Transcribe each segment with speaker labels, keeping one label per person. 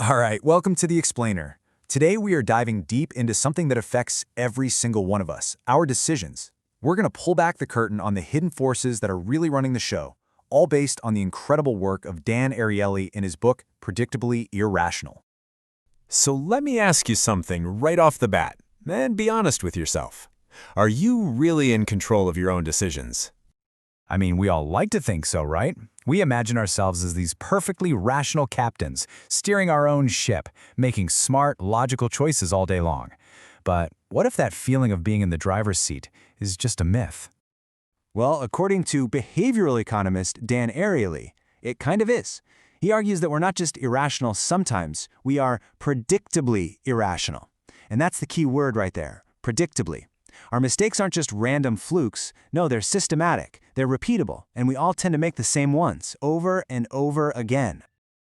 Speaker 1: All right, welcome to The Explainer. Today we are diving deep into something that affects every single one of us, our decisions. We're going to pull back the curtain on the hidden forces that are really running the show, all based on the incredible work of Dan Ariely in his book, Predictably Irrational.
Speaker 2: So let me ask you something right off the bat, and be honest with yourself. Are you really in control of your own decisions?
Speaker 1: I mean, we all like to think so, right? We imagine ourselves as these perfectly rational captains, steering our own ship, making smart, logical choices all day long. But what if that feeling of being in the driver's seat is just a myth? Well, according to behavioral economist Dan Ariely, it kind of is. He argues that we're not just irrational sometimes, we are predictably irrational. And that's the key word right there, predictably. Our mistakes aren't just random flukes. No, they're systematic, they're repeatable, and we all tend to make the same ones, over and over again.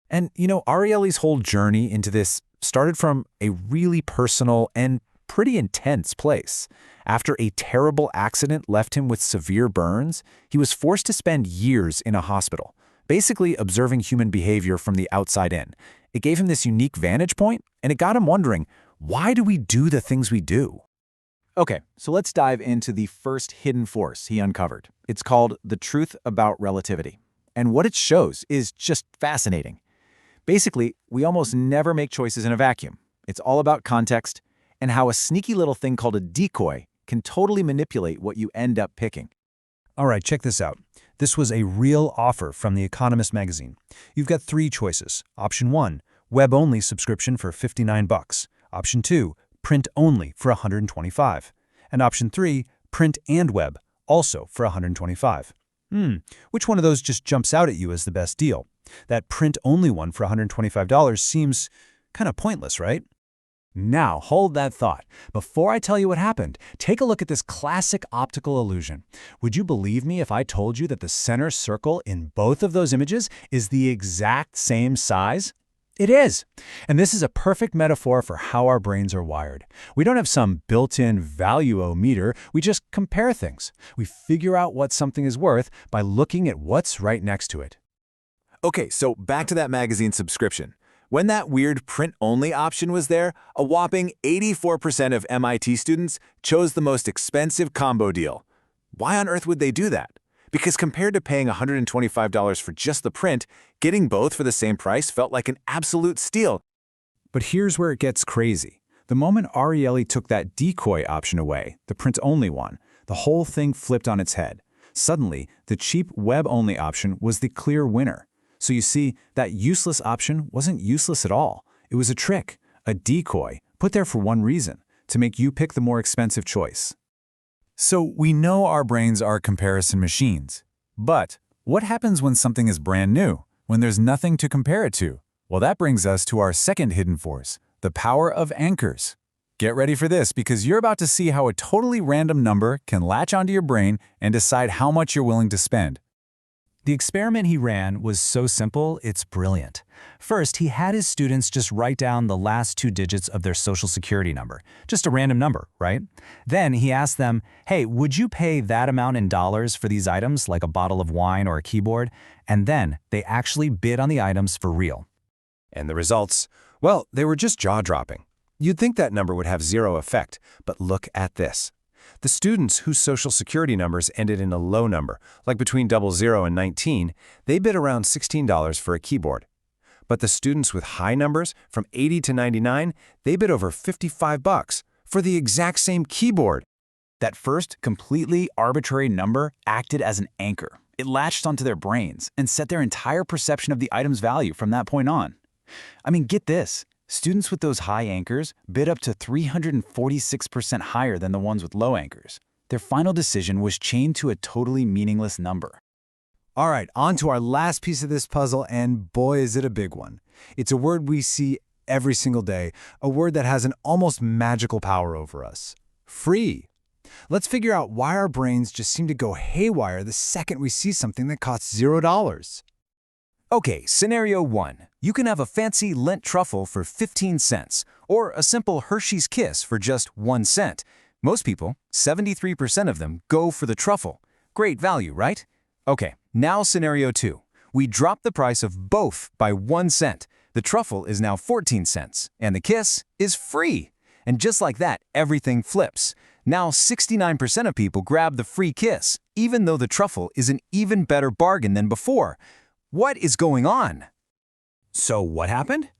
Speaker 2: And Ariely's whole journey into this started from a really personal and pretty intense place. After a terrible accident left him with severe burns, he was forced to spend years in a hospital, basically observing human behavior from the outside in. It gave him this unique vantage point, and it got him wondering, why do we do the things we do?
Speaker 1: Okay, so let's dive into the first hidden force he uncovered. It's called the truth about relativity. And what it shows is just fascinating. Basically, we almost never make choices in a vacuum. It's all about context and how a sneaky little thing called a decoy can totally manipulate what you end up picking.
Speaker 3: All right, check this out. This was a real offer from The Economist magazine. You've got three choices. Option 1, web-only subscription for $59. Option 2, print only for $125. And option 3, print and web, also for $125. Which one of those just jumps out at you as the best deal? That print-only one for $125 seems kind of pointless, right?
Speaker 1: Now, hold that thought. Before I tell you what happened, take a look at this classic optical illusion. Would you believe me if I told you that the center circle in both of those images is the exact same size? It is. And this is a perfect metaphor for how our brains are wired. We don't have some built-in value-o-meter. We just compare things. We figure out what something is worth by looking at what's right next to it.
Speaker 2: Okay, so back to that magazine subscription. When that weird print-only option was there, a whopping 84% of MIT students chose the most expensive combo deal. Why on earth would they do that? Because compared to paying $125 for just the print, getting both for the same price felt like an absolute steal.
Speaker 1: But here's where it gets crazy. The moment Ariely took that decoy option away, the print-only one, the whole thing flipped on its head. Suddenly, the cheap web-only option was the clear winner. So you see, that useless option wasn't useless at all. It was a trick, a decoy, put there for one reason, to make you pick the more expensive choice. So we know our brains are comparison machines. But what happens when something is brand new, when there's nothing to compare it to? Well, that brings us to our second hidden force, the power of anchors. Get ready for this because you're about to see how a totally random number can latch onto your brain and decide how much you're willing to spend. The experiment he ran was so simple, it's brilliant. First, he had his students just write down the last 2 digits of their social security number. Just a random number, right? Then he asked them, hey, would you pay that amount in dollars for these items, like a bottle of wine or a keyboard? And then they actually bid on the items for real.
Speaker 2: And the results? Well, they were just jaw-dropping. You'd think that number would have zero effect, but look at this. The students whose social security numbers ended in a low number, like between 00 and 19, they bid around $16 for a keyboard. But the students with high numbers, from 80 to 99, they bid over $55 for the exact same keyboard.
Speaker 1: That first completely arbitrary number acted as an anchor. It latched onto their brains and set their entire perception of the item's value from that point on. I mean, get this. Students with those high anchors bid up to 346% higher than the ones with low anchors. Their final decision was chained to a totally meaningless number. All right, on to our last piece of this puzzle, and boy, is it a big one. It's a word we see every single day, a word that has an almost magical power over us. Free. Let's figure out why our brains just seem to go haywire the second we see something that costs $0. Okay, scenario 1. You can have a fancy Lent truffle for 15 cents, or a simple Hershey's Kiss for just 1 cent. Most people, 73% of them, go for the truffle. Great value, right? Okay, now scenario 2. We drop the price of both by 1 cent. The truffle is now 14 cents, and the kiss is free. And just like that, everything flips. Now 69% of people grab the free kiss, even though the truffle is an even better bargain than before. What is going on?
Speaker 3: So what happened?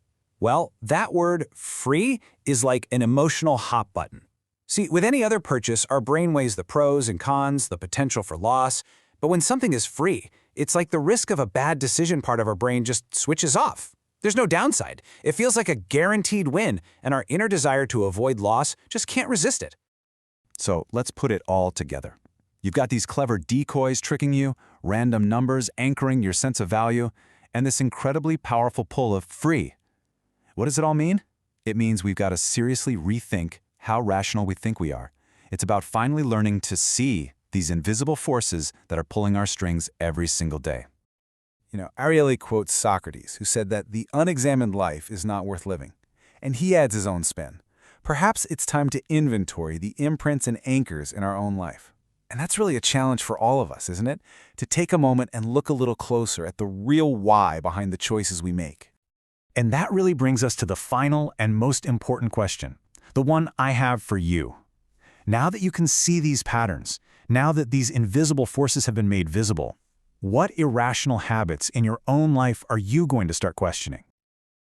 Speaker 3: Well, that word, free, is like an emotional hot button. See, with any other purchase, our brain weighs the pros and cons, the potential for loss. But when something is free, it's like the risk of a bad decision part of our brain just switches off. There's no downside. It feels like a guaranteed win, and our inner desire to avoid loss just can't resist it.
Speaker 1: So let's put it all together. You've got these clever decoys tricking you, random numbers anchoring your sense of value, and this incredibly powerful pull of free. What does it all mean? It means we've got to seriously rethink how rational we think we are. It's about finally learning to see these invisible forces that are pulling our strings every single day. Ariely quotes Socrates, who said that the unexamined life is not worth living. And he adds his own spin. Perhaps it's time to inventory the imprints and anchors in our own life. And that's really a challenge for all of us, isn't it? To take a moment and look a little closer at the real why behind the choices we make. And that really brings us to the final and most important question, the one I have for you. Now that you can see these patterns, now that these invisible forces have been made visible, what irrational habits in your own life are you going to start questioning?